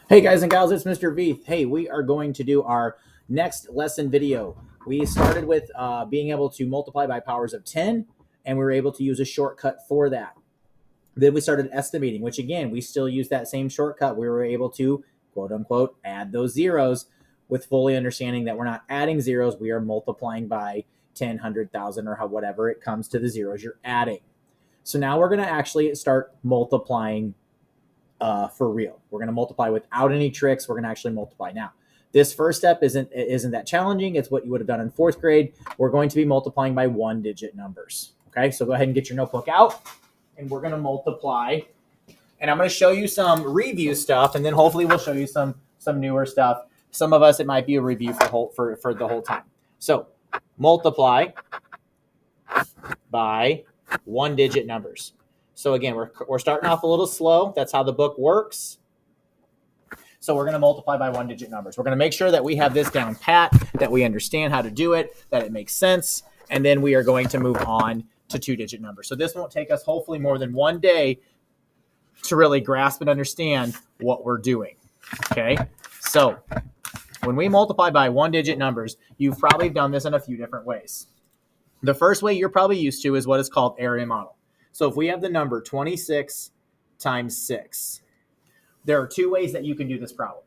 Hey guys and gals, it's Mr. V. Hey, we are going to do our next lesson video. We started with being able to multiply by powers of 10, and we were able to use a shortcut for that. Then we started estimating, which again, we still use that same shortcut. We were able to, quote unquote, add those zeros with fully understanding that we're not adding zeros. We are multiplying by 10, 100,000, or whatever it comes to the zeros you're adding. So now we're going to actually start multiplying for real. We're going to multiply without any tricks. We're going to actually multiply. Now, this first step isn't that challenging. It's what you would have done in fourth grade. We're going to be multiplying by one-digit numbers. Okay, so go ahead and get your notebook out, and we're going to multiply. And I'm going to show you some review stuff, and then hopefully we'll show you some newer stuff. Some of us, it might be a review for the whole time. So multiply by one-digit numbers. So again, we're starting off a little slow. That's how the book works. So we're going to multiply by one-digit numbers. We're going to make sure that we have this down pat, that we understand how to do it, that it makes sense, and then we are going to move on to two-digit numbers. So this won't take us hopefully more than one day to really grasp and understand what we're doing. Okay, so when we multiply by one-digit numbers, you've probably done this in a few different ways. The first way you're probably used to is what is called area model. So if we have the number 26 times 6, there are two ways that you can do this problem.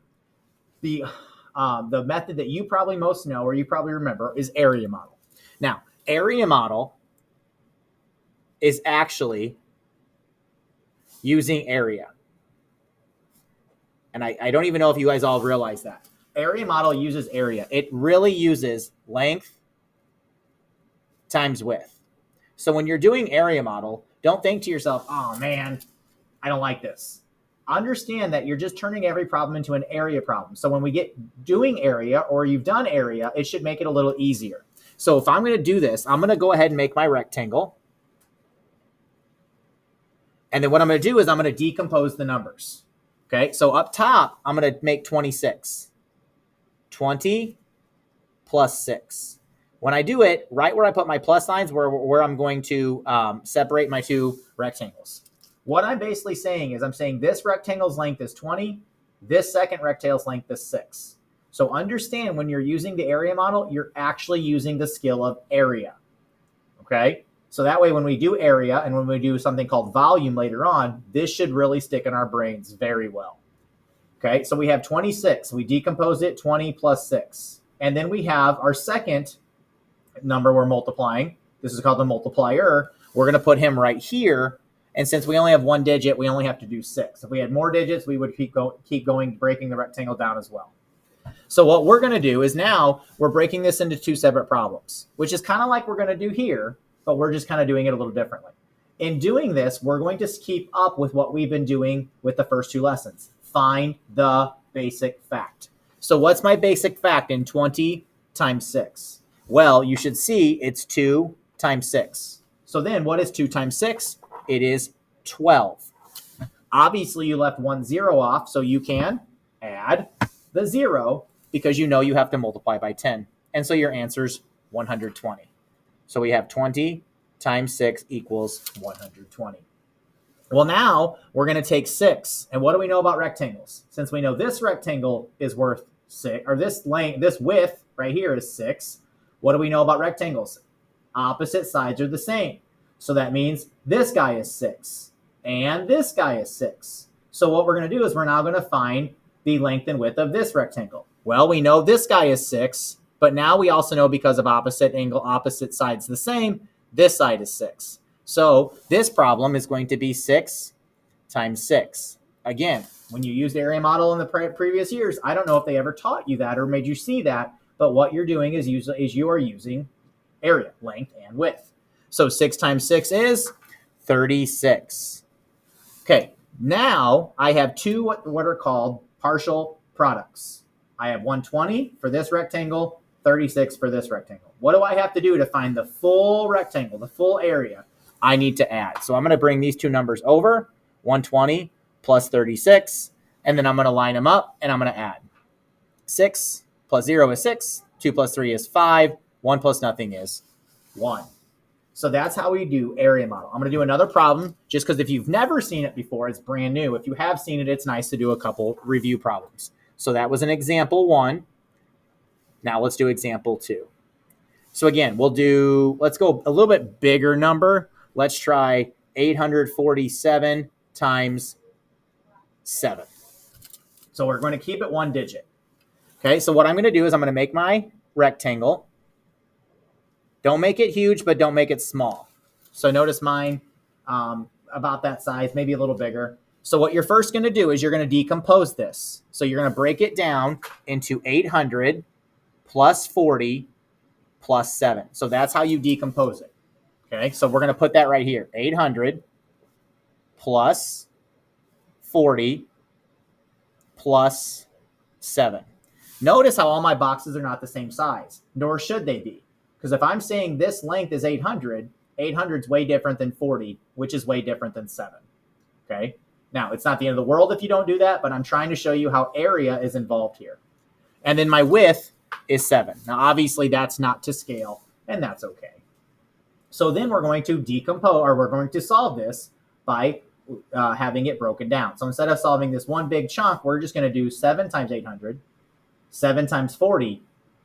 The method that you probably most know or you probably remember is area model. Now, area model is actually using area. And I don't even know if you guys all realize that. Area model uses area. It really uses length times width. So when you're doing area model, don't think to yourself, oh man, I don't like this. Understand that you're just turning every problem into an area problem. So when we get doing area or you've done area, it should make it a little easier. So if I'm going to do this, I'm going to go ahead and make my rectangle. And then what I'm going to do is I'm going to decompose the numbers. Okay, so up top, I'm going to make 26. 20 plus 6. When I do it, right where I put my plus signs, where I'm going to separate my two rectangles. What I'm basically saying is I'm saying this rectangle's length is 20. This second rectangle's length is 6. So understand when you're using the area model, you're actually using the skill of area. Okay? So that way when we do area and when we do something called volume later on, this should really stick in our brains very well. Okay? So we have 26. We decompose it, 20 plus 6. And then we have our second number we're multiplying. This is called the multiplier. We're going to put him right here. And since we only have one digit, we only have to do 6. If we had more digits, we would keep going, breaking the rectangle down as well. So what we're going to do is now we're breaking this into two separate problems, which is kind of like we're going to do here, but we're just kind of doing it a little differently. In doing this, we're going to keep up with what we've been doing with the first two lessons. Find the basic fact. So what's my basic fact in 20 times 6? Well, you should see it's 2 times 6. So then what is 2 times 6? It is 12. Obviously, you left 1 0 off, so you can add the 0 because you know you have to multiply by 10. And so your answer's 120. So we have 20 times 6 equals 120. Well, now we're going to take 6. And what do we know about rectangles? Since we know this rectangle is worth 6, or this width right here is 6, what do we know about rectangles? Opposite sides are the same. So that means this guy is 6 and this guy is 6. So what we're going to do is we're now going to find the length and width of this rectangle. Well, we know this guy is 6, but now we also know because of opposite sides the same, this side is 6. So this problem is going to be 6 times 6. Again, when you used the area model in the previous years, I don't know if they ever taught you that or made you see that, but what you're doing is you are using area, length, and width. So 6 times 6 is 36. Okay, now I have two what are called partial products. I have 120 for this rectangle, 36 for this rectangle. What do I have to do to find the full rectangle, the full area? I need to add. So I'm going to bring these two numbers over, 120 plus 36, and then I'm going to line them up, and I'm going to add. 6 plus 0 is 6, 2 plus 3 is 5, 1 plus nothing is 1. So that's how we do area model. I'm going to do another problem just because if you've never seen it before, it's brand new. If you have seen it, it's nice to do a couple review problems. So that was an example 1. Now let's do example 2. So again, let's go a little bit bigger number. Let's try 847 times 7. So we're going to keep it 1 digit. Okay, so what I'm going to do is I'm going to make my rectangle. Don't make it huge, but don't make it small. So notice mine about that size, maybe a little bigger. So what you're first going to do is you're going to decompose this. So you're going to break it down into 800 plus 40 plus 7. So that's how you decompose it. Okay, so we're going to put that right here. 800 plus 40 plus 7. Notice how all my boxes are not the same size, nor should they be. Because if I'm saying this length is 800, 800 is way different than 40, which is way different than 7. Okay, now it's not the end of the world if you don't do that, but I'm trying to show you how area is involved here. And then my width is 7. Now, obviously, that's not to scale, and that's okay. So then we're going to decompose, or we're going to solve this by having it broken down. So instead of solving this one big chunk, we're just going to do 7 times 800, 7 times 40,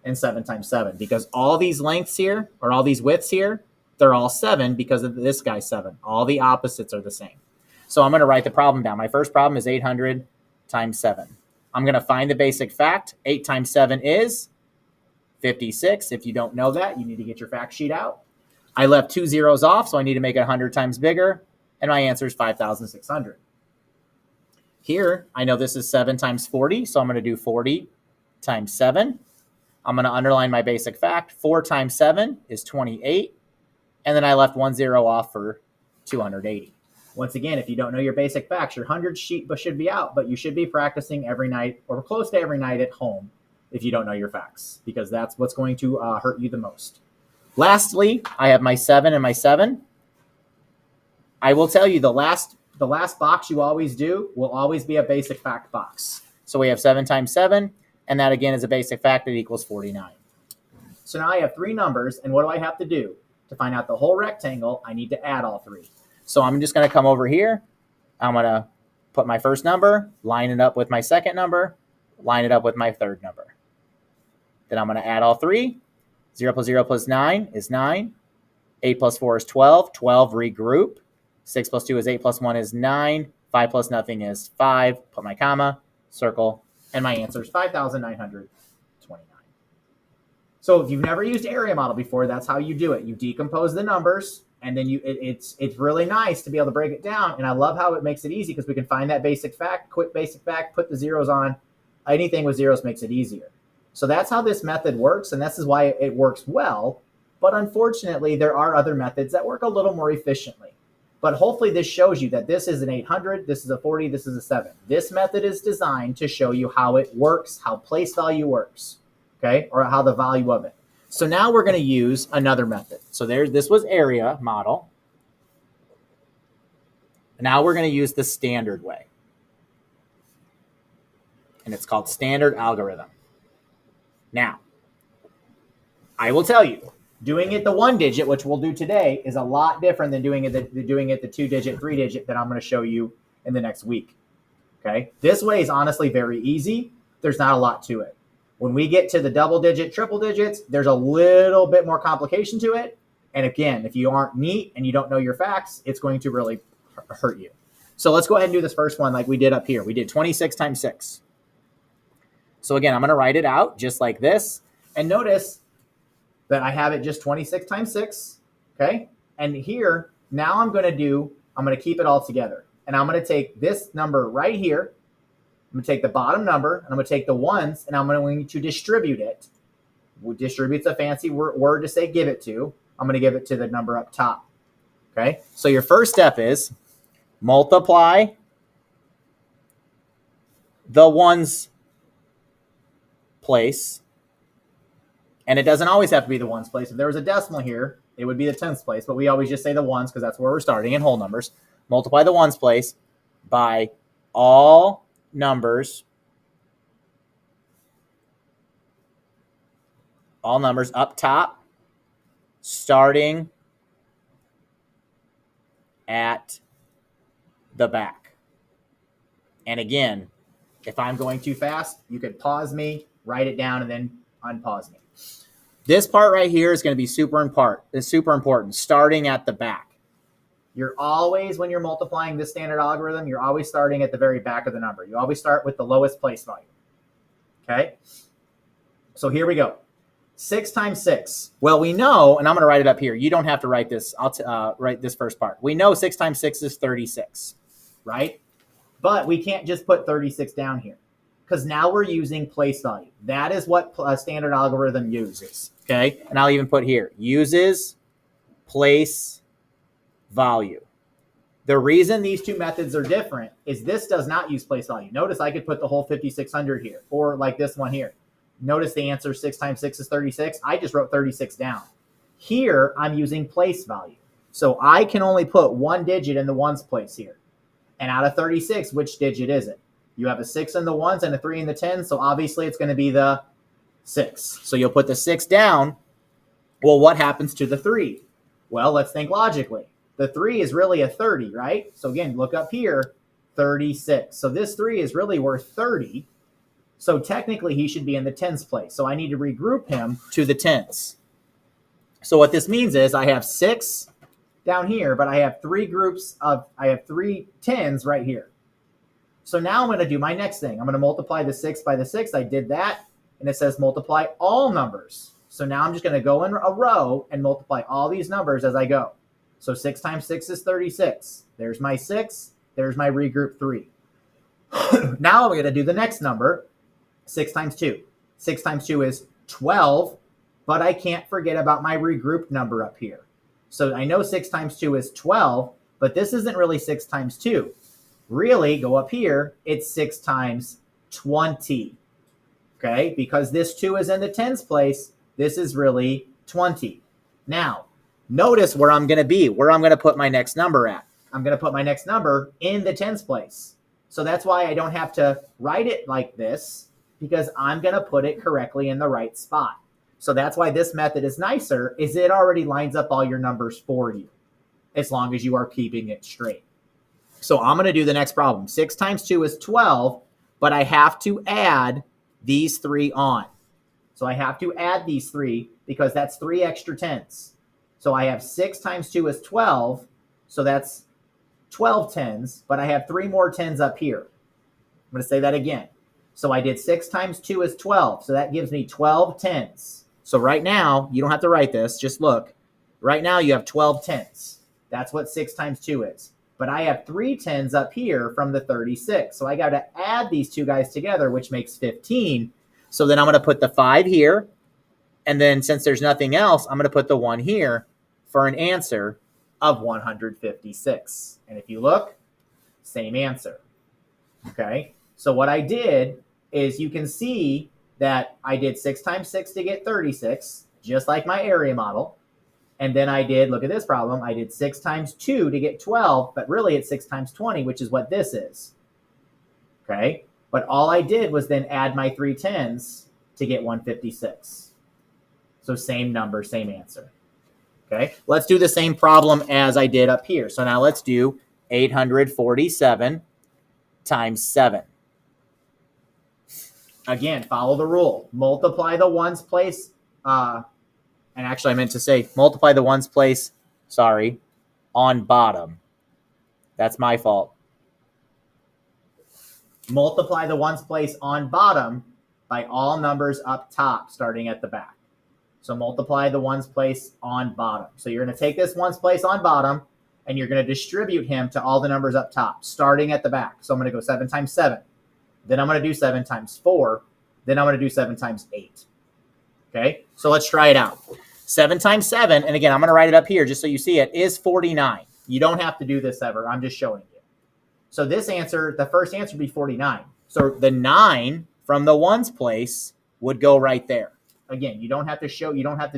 and 7 times 7. Because all these lengths here, or all these widths here, they're all 7 because of this guy's 7. All the opposites are the same. So I'm going to write the problem down. My first problem is 800 times 7. I'm going to find the basic fact. 8 times 7 is 56. If you don't know that, you need to get your fact sheet out. I left 2 zeros off, so I need to make it 100 times bigger, and my answer is 5,600. Here, I know this is 7 times 40, so I'm going to do 40 times 7. I'm going to underline my basic fact. 4 times 7 is 28, and then I left 1 zero off for 280. Once again, if you don't know your basic facts, your 100 sheet should be out, but you should be practicing every night or close to every night at home if you don't know your facts, because that's what's going to hurt you the most. Lastly, I have my 7 and my 7. I will tell you the last box you always do will always be a basic fact box. So we have 7 times 7, and that again is a basic fact that equals 49. So now I have 3 numbers, and what do I have to do? To find out the whole rectangle, I need to add all 3. So I'm just going to come over here. I'm going to put my first number, line it up with my second number, line it up with my third number. Then I'm going to add all 3. 0 plus 0 plus 9 is 9. 8 plus 4 is 12. 12, regroup. 6 plus 2 is 8 plus 1 is 9. 5 plus nothing is 5. Put my comma, circle, and my answer is 5,929. So if you've never used area model before, that's how you do it. You decompose the numbers, and then it's really nice to be able to break it down. And I love how it makes it easy because we can find that basic fact, quick basic fact, put the zeros on. Anything with zeros makes it easier. So that's how this method works, and this is why it works well. But unfortunately, there are other methods that work a little more efficiently. But hopefully this shows you that this is an 800, this is a 40, this is a 7. This method is designed to show you how it works, how place value works, okay, or how the value of it. So now we're going to use another method. So this was area model. Now we're going to use the standard way. And it's called standard algorithm. Now, I will tell you, doing it the 1 digit, which we'll do today, is a lot different than doing it the 2 digit, 3 digit that I'm going to show you in the next week. Okay? This way is honestly very easy. There's not a lot to it. When we get to the double digit, triple digits, there's a little bit more complication to it. And again, if you aren't neat and you don't know your facts, it's going to really hurt you. So let's go ahead and do this first one like we did up here. We did 26 times 6. So again, I'm going to write it out just like this. And notice that I have it just 26 times 6. Okay. And here, now I'm going to keep it all together. And I'm going to take this number right here. I'm going to take the bottom number, and I'm going to take the ones, and I'm going to distribute it. Distribute's a fancy word to say give it to. I'm going to give it to the number up top. Okay. So your first step is multiply the ones place. And it doesn't always have to be the ones place. If there was a decimal here, it would be the tenths place, but we always just say the ones because that's where we're starting in whole numbers. Multiply the ones place by all numbers up top, starting at the back. And again, if I'm going too fast, you can pause me, write it down, and then unpause me. This part right here is going to be super important, starting at the back. You're always, when you're multiplying this standard algorithm, you're always starting at the very back of the number. You always start with the lowest place value. Okay? So here we go. 6 times 6. Well, we know, and I'm going to write it up here. You don't have to write this. I'll write this first part. We know 6 times 6 is 36, right? But we can't just put 36 down here because now we're using place value. That is what a standard algorithm uses, okay? And I'll even put here, uses place value. The reason these two methods are different is this does not use place value. Notice I could put the whole 5,600 here, or like this one here. Notice the answer 6 times 6 is 36. I just wrote 36 down. Here, I'm using place value. So I can only put one digit in the ones place here. And out of 36, which digit is it? You have a 6 in the ones and a 3 in the tens, so obviously it's going to be the 6. So you'll put the 6 down. Well, what happens to the 3? Well, let's think logically. The 3 is really a 30, right? So again, look up here, 36. So this 3 is really worth 30. So technically he should be in the tens place. So I need to regroup him to the tens. So what this means is I have 6 down here, but I have 3 tens right here. So now I'm going to do my next thing. I'm going to multiply the 6 by the 6. I did that, and it says multiply all numbers. So now I'm just going to go in a row and multiply all these numbers as I go. So 6 times 6 is 36. There's my 6. There's my regroup 3. Now I'm going to do the next number, 6 times 2. 6 times 2 is 12, but I can't forget about my regrouped number up here. So I know 6 times 2 is 12, but this isn't really 6 times 2. Really, go up here, it's 6 times 20. Okay, because this 2 is in the tens place, this is really 20. Now, notice where I'm going to be, where I'm going to put my next number at. I'm going to put my next number in the tens place. So that's why I don't have to write it like this, because I'm going to put it correctly in the right spot. So that's why this method is nicer, is it already lines up all your numbers for you, as long as you are keeping it straight. So I'm going to do the next problem. 6 times 2 is 12, but I have to add these 3 on. So I have to add these 3 because that's 3 extra tens. So I have 6 times 2 is 12, so that's 12 tens, but I have 3 more tens up here. I'm going to say that again. So I did 6 times 2 is 12, so that gives me 12 tens. So right now, you don't have to write this, just look. Right now you have 12 tens. That's what 6 times 2 is. But I have 3 tens up here from the 36. So I got to add these two guys together, which makes 15. So then I'm going to put the 5 here. And then since there's nothing else, I'm going to put the 1 here for an answer of 156. And if you look, same answer. Okay. So what I did is you can see that I did 6 times 6 to get 36, just like my area model. And then I did, look at this problem, I did 6 times 2 to get 12, but really it's 6 times 20, which is what this is. Okay? But all I did was then add my 3 tens to get 156. So same number, same answer. Okay? Let's do the same problem as I did up here. So now let's do 847 times 7. Again, follow the rule. Multiply the ones place, and actually I meant to say multiply the ones place, on bottom. That's my fault. Multiply the ones place on bottom by all numbers up top, starting at the back. So multiply the ones place on bottom. So you're going to take this ones place on bottom, and you're going to distribute him to all the numbers up top, starting at the back. So I'm going to go 7 times 7. Then I'm going to do 7 times 4. Then I'm going to do 7 times 8. Okay, so let's try it out. 7 times 7, and again, I'm going to write it up here just so you see it, is 49. You don't have to do this ever. I'm just showing you. So this answer, the first answer would be 49. So the 9 from the ones place would go right there. Again, you don't have to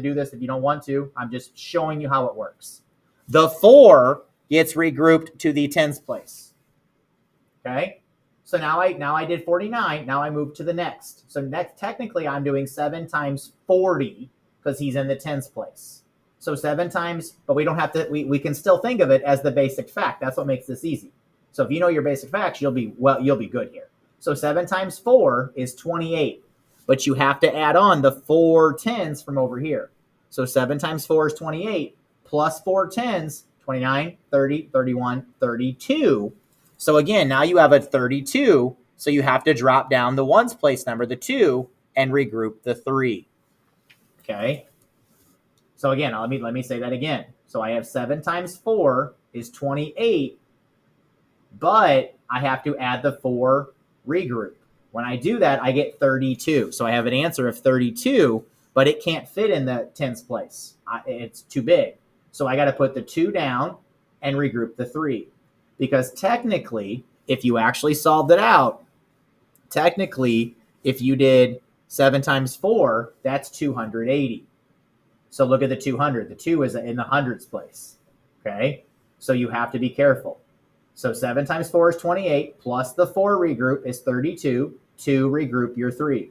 do this if you don't want to. I'm just showing you how it works. The 4 gets regrouped to the tens place. Okay? So now I did 49. Now I move to the next. So next, technically, I'm doing 7 times 40 because he's in the tens place. So 7 times, but we don't have to, we can still think of it as the basic fact. That's what makes this easy. So if you know your basic facts, you'll be good here. So 7 times 4 is 28, but you have to add on the 4 tens from over here. So 7 times 4 is 28, plus 4 tens, 29, 30, 31, 32. So again, now you have a 32, so you have to drop down the ones place number, the 2, and regroup the 3. Okay? So again, let me say that again. So I have 7 times 4 is 28, but I have to add the 4 regroup. When I do that, I get 32. So I have an answer of 32, but it can't fit in the tens place. It's too big. So I got to put the 2 down and regroup the 3. Because technically, if you actually solved it out, technically, if you did 7 times 4, that's 280. So look at the 200. The 2 is in the hundreds place. Okay? So you have to be careful. So 7 times 4 is 28, plus the 4 regroup is 32. 2 regroup your 3.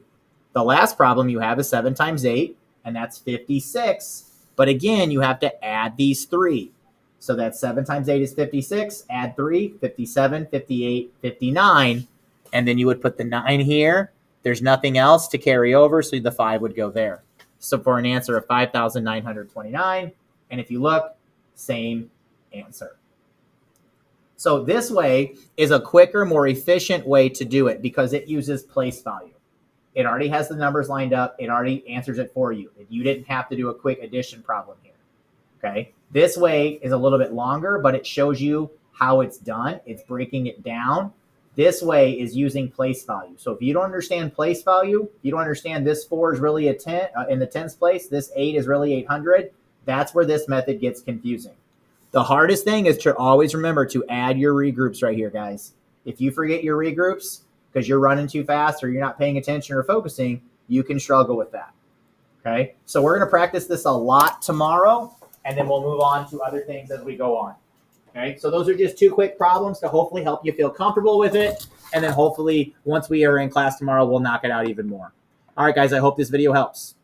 The last problem you have is 7 times 8, and that's 56. But again, you have to add these 3. So that's 7 times 8 is 56. Add 3, 57, 58, 59. And then you would put the 9 here. There's nothing else to carry over, so the 5 would go there. So for an answer of 5,929. And if you look, same answer. So this way is a quicker, more efficient way to do it because it uses place value. It already has the numbers lined up. It already answers it for you. You didn't have to do a quick addition problem here. Okay. This way is a little bit longer, but it shows you how it's done. It's breaking it down. This way is using place value. So if you don't understand place value, you don't understand this 4 is really a 10 in the tens place, this 8 is really 800, that's where this method gets confusing. The hardest thing is to always remember to add your regroups right here, guys. If you forget your regroups because you're running too fast or you're not paying attention or focusing, you can struggle with that. Okay, so we're going to practice this a lot tomorrow, and then we'll move on to other things as we go on. Okay, so those are just 2 quick problems to hopefully help you feel comfortable with it. And then hopefully once we are in class tomorrow, we'll knock it out even more. All right, guys, I hope this video helps.